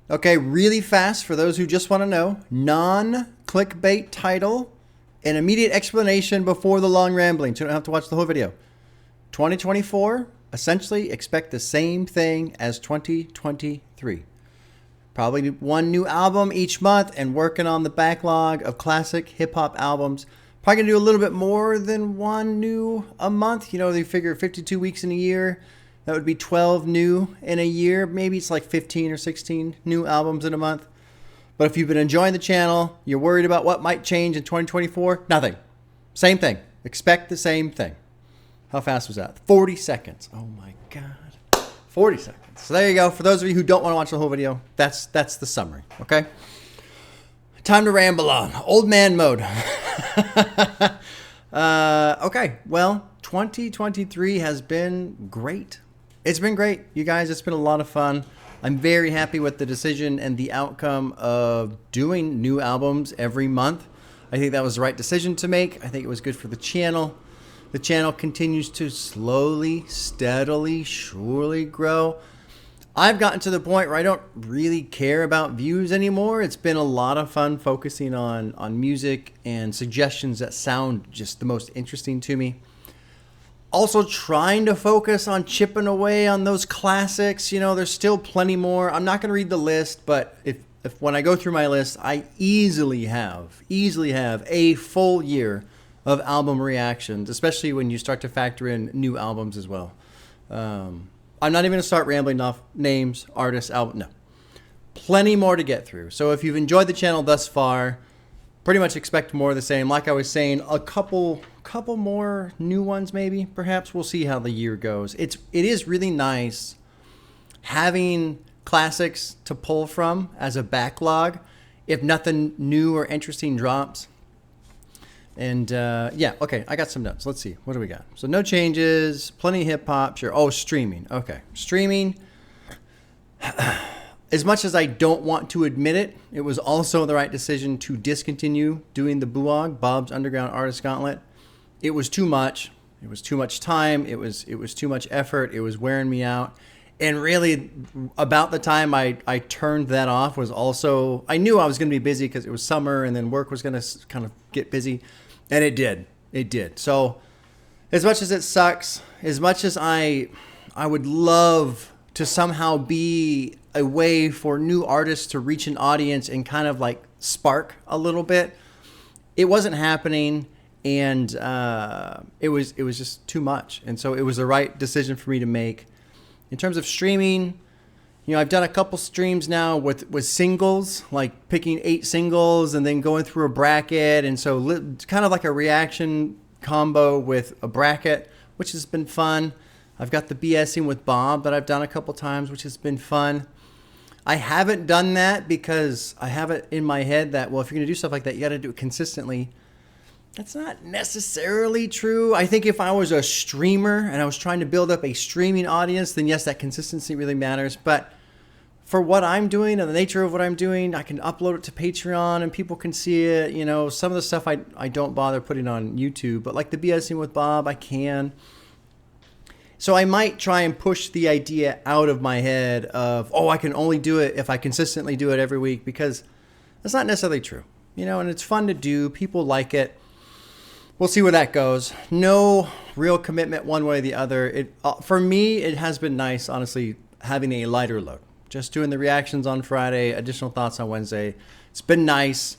Okay, really fast for those who just want to know. Non-clickbait title, an immediate explanation before the long rambling, so you don't have to watch the whole video. 2024, essentially expect the same thing as 2023. Probably one new album each month and working on the backlog of classic hip-hop albums. Probably going to do a little bit more than one new a month. You know, they figure 52 weeks in a year. That would be 12 new in a year. Maybe it's like 15 or 16 new albums in a month. But if you've been enjoying the channel, you're worried about what might change in 2024, nothing. Same thing. Expect the same thing. How fast was that? 40 seconds. Oh my God. 40 seconds. So there you go. For those of you who don't want to watch the whole video, that's the summary. Okay? Time to ramble on. Old man mode. Okay. Well, 2023 has been great. It's been great, you guys. It's been a lot of fun. I'm very happy with the decision and the outcome of doing new albums every month. I think that was the right decision to make. I think it was good for the channel. The channel continues to slowly, steadily, surely grow. I've gotten to the point where I don't really care about views anymore. It's been a lot of fun focusing on music and suggestions that sound just the most interesting to me. Also trying to focus on chipping away on those classics. You know, there's still plenty more. I'm not going to read the list, but if when I go through my list, I easily have a full year of album reactions, especially when you start to factor in new albums as well. I'm not even going to start rambling off names, artists, album. No. Plenty more to get through. So if you've enjoyed the channel thus far, pretty much expect more of the same. Like I was saying, a couple more new ones maybe, perhaps. We'll see how the year goes. It is really nice having classics to pull from as a backlog if nothing new or interesting drops. And yeah, okay, I got some notes. Let's see. What do we got? So no changes, plenty of hip-hop. Sure. Oh, streaming. Okay. Streaming. As much as I don't want to admit it, it was also the right decision to discontinue doing the BUOG, Bob's Underground Artist Gauntlet. It was too much. It was too much time. It was too much effort. It was wearing me out. And really, about the time I turned that off was also, I knew I was going to be busy because it was summer and then work was going to kind of get busy. And it did. It did. So as much as it sucks, as much as I would love to somehow be a way for new artists to reach an audience and kind of like spark a little bit, it wasn't happening. And it was just too much. And so it was the right decision for me to make. In terms of streaming, you know, I've done a couple streams now with singles, like picking 8 singles and then going through a bracket. And so kind of like a reaction combo with a bracket, which has been fun. I've got the BSing with Bob that I've done a couple times, which has been fun. I haven't done that because I have it in my head that, well, if you're going to do stuff like that, you got to do it consistently. That's not necessarily true. I think if I was a streamer and I was trying to build up a streaming audience, then yes, that consistency really matters. But for what I'm doing and the nature of what I'm doing, I can upload it to Patreon and people can see it. You know, some of the stuff I don't bother putting on YouTube, but like the BSing with Bob, I can. So I might try and push the idea out of my head of, oh, I can only do it if I consistently do it every week, because that's not necessarily true. You know, and it's fun to do. People like it. We'll see where that goes. No real commitment one way or the other. For me, it has been nice, honestly, having a lighter load. Just doing the reactions on Friday, additional thoughts on Wednesday. It's been nice.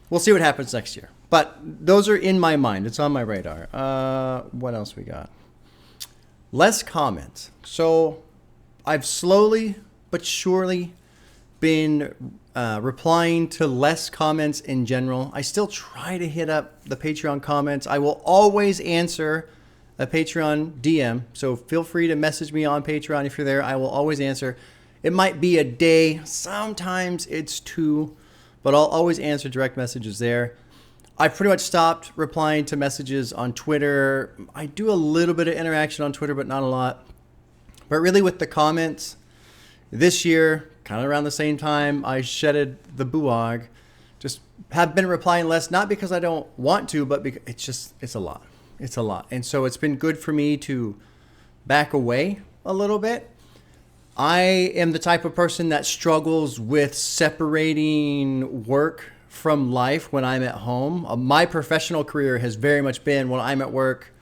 We'll see what happens next year. But those are in my mind. It's on my radar. What else we got? Less comments. So I've slowly but surely been replying to less comments in general. I still try to hit up the Patreon comments. I will always answer a Patreon DM. So feel free to message me on Patreon if you're there. I will always answer. It might be a day. Sometimes it's 2. But I'll always answer direct messages there. I pretty much stopped replying to messages on Twitter. I do a little bit of interaction on Twitter, but not a lot. But really with the comments, this year, kind of around the same time, I shedded the BUOG. Just have been replying less, not because I don't want to, but because it's a lot. It's a lot. And so it's been good for me to back away a little bit. I am the type of person that struggles with separating work from life when I'm at home. My professional career has very much been when I'm at work,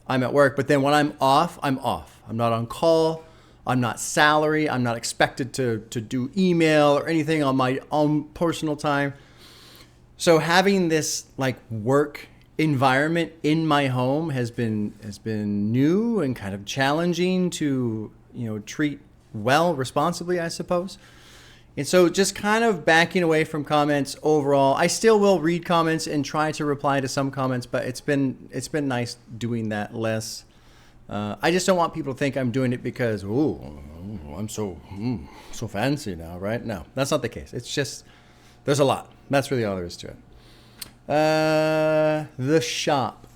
I'm at work. But then when I'm off, I'm off. I'm not on call. I'm not salary. I'm not expected to do email or anything on my own personal time. So having this like work environment in my home has been new and kind of challenging to, treat well, responsibly, I suppose. And so just kind of backing away from comments overall. I still will read comments and try to reply to some comments, but it's been nice doing that less. I just don't want people to think I'm doing it because, I'm so fancy now, right? No, that's not the case. It's just, there's a lot. That's really all there is to it. The shop.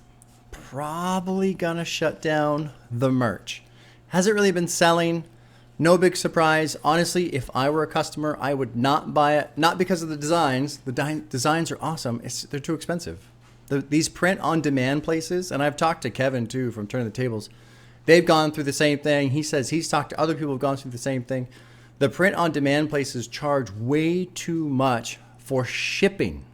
Probably gonna shut down the merch. Hasn't really been selling. No big surprise. Honestly, if I were a customer, I would not buy it. Not because of the designs. The designs are awesome. They're too expensive. These print-on-demand places, and I've talked to Kevin, too, from Turn the Tables. They've gone through the same thing. He says he's talked to other people who've gone through the same thing. The print-on-demand places charge way too much for shipping.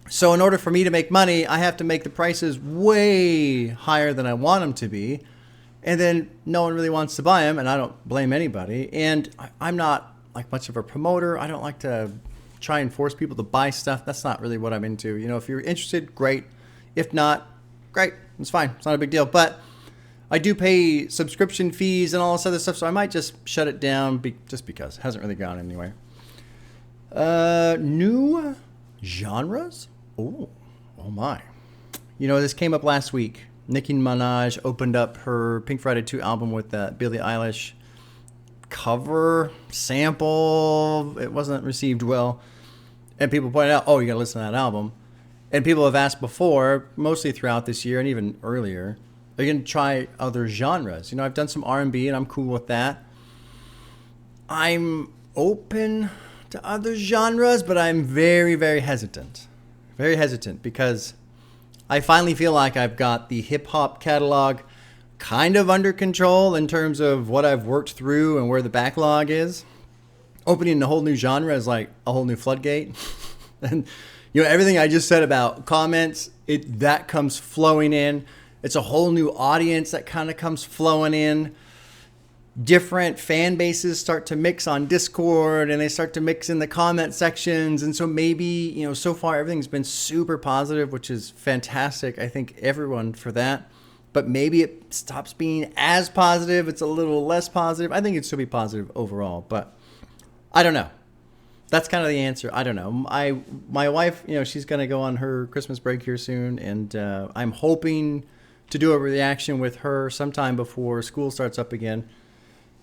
So in order for me to make money, I have to make the prices way higher than I want them to be. And then no one really wants to buy them, and I don't blame anybody. And I'm not like much of a promoter. I don't like to try and force people to buy stuff. That's not really what I'm into. If you're interested, great. If not, great. It's fine. It's not a big deal. But I do pay subscription fees and all this other stuff, so I might just shut it down just because. It hasn't really gone anywhere. New genres? Oh my. This came up last week. Nicki Minaj opened up her Pink Friday 2 album with that Billie Eilish cover sample. It wasn't received well. And people pointed out, you got to listen to that album. And people have asked before, mostly throughout this year and even earlier, are you going to try other genres? I've done some R&B and I'm cool with that. I'm open to other genres, but I'm very, very hesitant. Very hesitant because I finally feel like I've got the hip-hop catalog kind of under control in terms of what I've worked through and where the backlog is. Opening a whole new genre is like a whole new floodgate. And, everything I just said about comments, that comes flowing in. It's a whole new audience that kind of comes flowing in. Different fan bases start to mix on Discord and they start to mix in the comment sections. And so maybe, so far everything's been super positive, which is fantastic. I thank everyone for that. But maybe it stops being as positive. It's a little less positive. I think it'd still be positive overall, but I don't know. That's kind of the answer. I don't know. My wife, she's going to go on her Christmas break here soon. And I'm hoping to do a reaction with her sometime before school starts up again.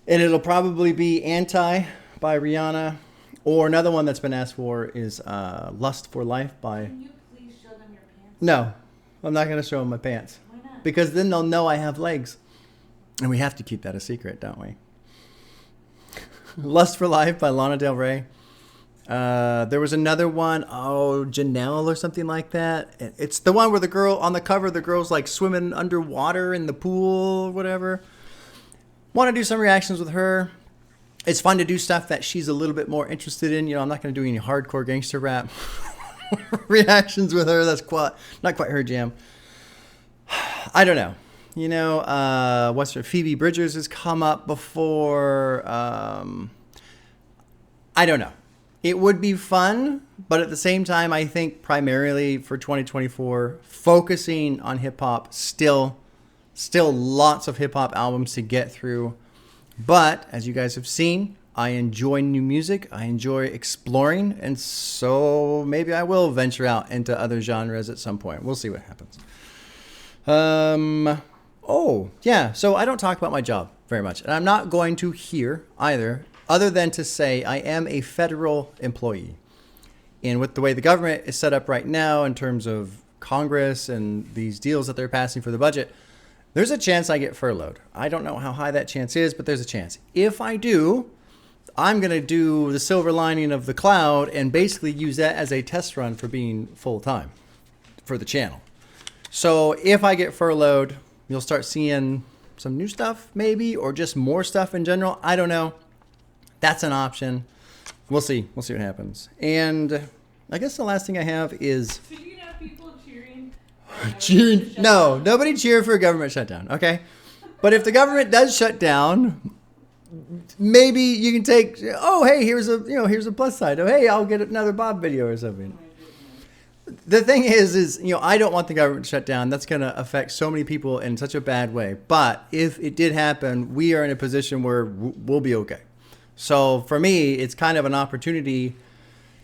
And it'll probably be Anti by Rihanna, or another one that's been asked for is Lust for Life by... Can you please show them your pants? No, I'm not going to show them my pants. Why not? Because then they'll know I have legs. And we have to keep that a secret, don't we? Lust for Life by Lana Del Rey. There was another one, Janelle or something like that. It's the one where the girl, on the cover, the girl's like swimming underwater in the pool or whatever. Want to do some reactions with her. It's fun to do stuff that she's a little bit more interested in. I'm not going to do any hardcore gangster rap reactions with her. That's not quite her jam. I don't know. What's her? Phoebe Bridgers has come up before. I don't know. It would be fun, but at the same time, I think primarily for 2024, focusing on hip hop still lots of hip hop albums to get through. But as you guys have seen, I enjoy new music. I enjoy exploring. And so maybe I will venture out into other genres at some point. We'll see what happens. So I don't talk about my job very much. And I'm not going to here either, other than to say I am a federal employee. And with the way the government is set up right now in terms of Congress and these deals that they're passing for the budget, there's a chance I get furloughed. I don't know how high that chance is, but there's a chance. If I do, I'm going to do the silver lining of the cloud and basically use that as a test run for being full-time for the channel. So if I get furloughed, you'll start seeing some new stuff maybe, or just more stuff in general. I don't know. That's an option. We'll see. We'll see what happens. And I guess the last thing I have is... So you can have people cheering? No, nobody cheer for a government shutdown, okay? But if the government does shut down, maybe you can take, oh, hey, here's a plus side. Oh, hey, I'll get another Bob video or something. The thing is, I don't want the government shut down. That's going to affect so many people in such a bad way. But if it did happen, we are in a position where we'll be okay. So for me, it's kind of an opportunity.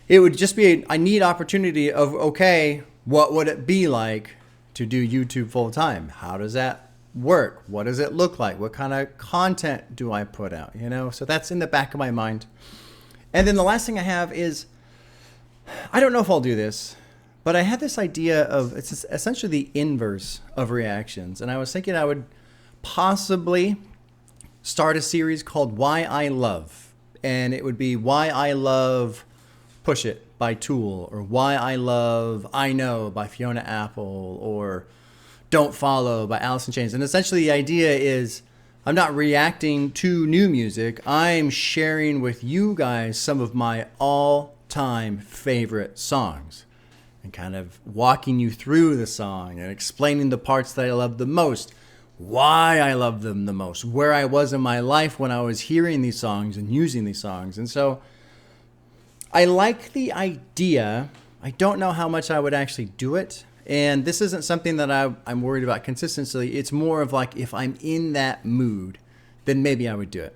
It would just be a neat opportunity of, okay, what would it be like to do YouTube full time? How does that work? What does it look like? What kind of content do I put out? So that's in the back of my mind. And then the last thing I have is, I don't know if I'll do this, but I had this idea of, it's essentially the inverse of reactions. And I was thinking I would possibly start a series called Why I Love. And it would be Why I Love Push It by Tool, or Why I Love I Know by Fiona Apple, or Don't Follow by Alice in Chains. And essentially the idea is I'm not reacting to new music. I'm sharing with you guys some of my all-time favorite songs and kind of walking you through the song and explaining the parts that I love the most, why I love them the most, where I was in my life when I was hearing these songs and using these songs. And so I like the idea. I don't know how much I would actually do it. And this isn't something that I'm worried about consistency. It's more of like, if I'm in that mood, then maybe I would do it.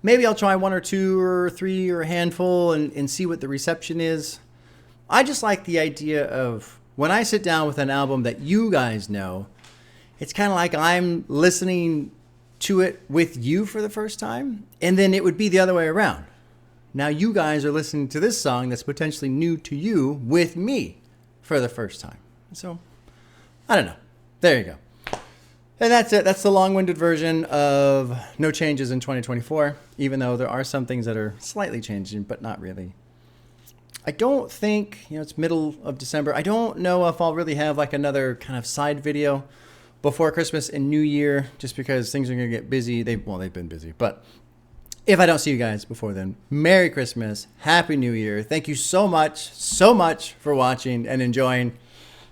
Maybe I'll try 1 or 2 or 3 or a handful and see what the reception is. I just like the idea of when I sit down with an album that you guys know, it's kind of like I'm listening to it with you for the first time. And then it would be the other way around. Now you guys are listening to this song that's potentially new to you with me for the first time. So, I don't know. There you go. And that's it. That's the long-winded version of no changes in 2024, even though there are some things that are slightly changing, but not really. I don't think, it's middle of December. I don't know if I'll really have like another kind of side video before Christmas and New Year, just because things are going to get busy. They've been busy, but if I don't see you guys before then, Merry Christmas, Happy New Year. Thank you so much for watching and enjoying.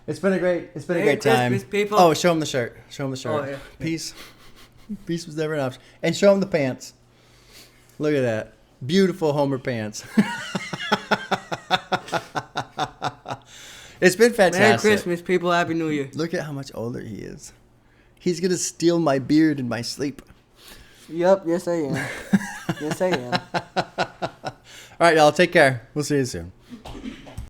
It's been a great time. Christmas, people. Oh, show them the shirt. Oh, yeah. Peace was never an option. And show them the pants. Look at that. Beautiful Homer pants. It's been fantastic. Merry Christmas, people. Happy New Year. Look at how much older he is. He's going to steal my beard in my sleep. Yup, yes I am. Yes I am. All right, y'all. Take care. We'll see you soon.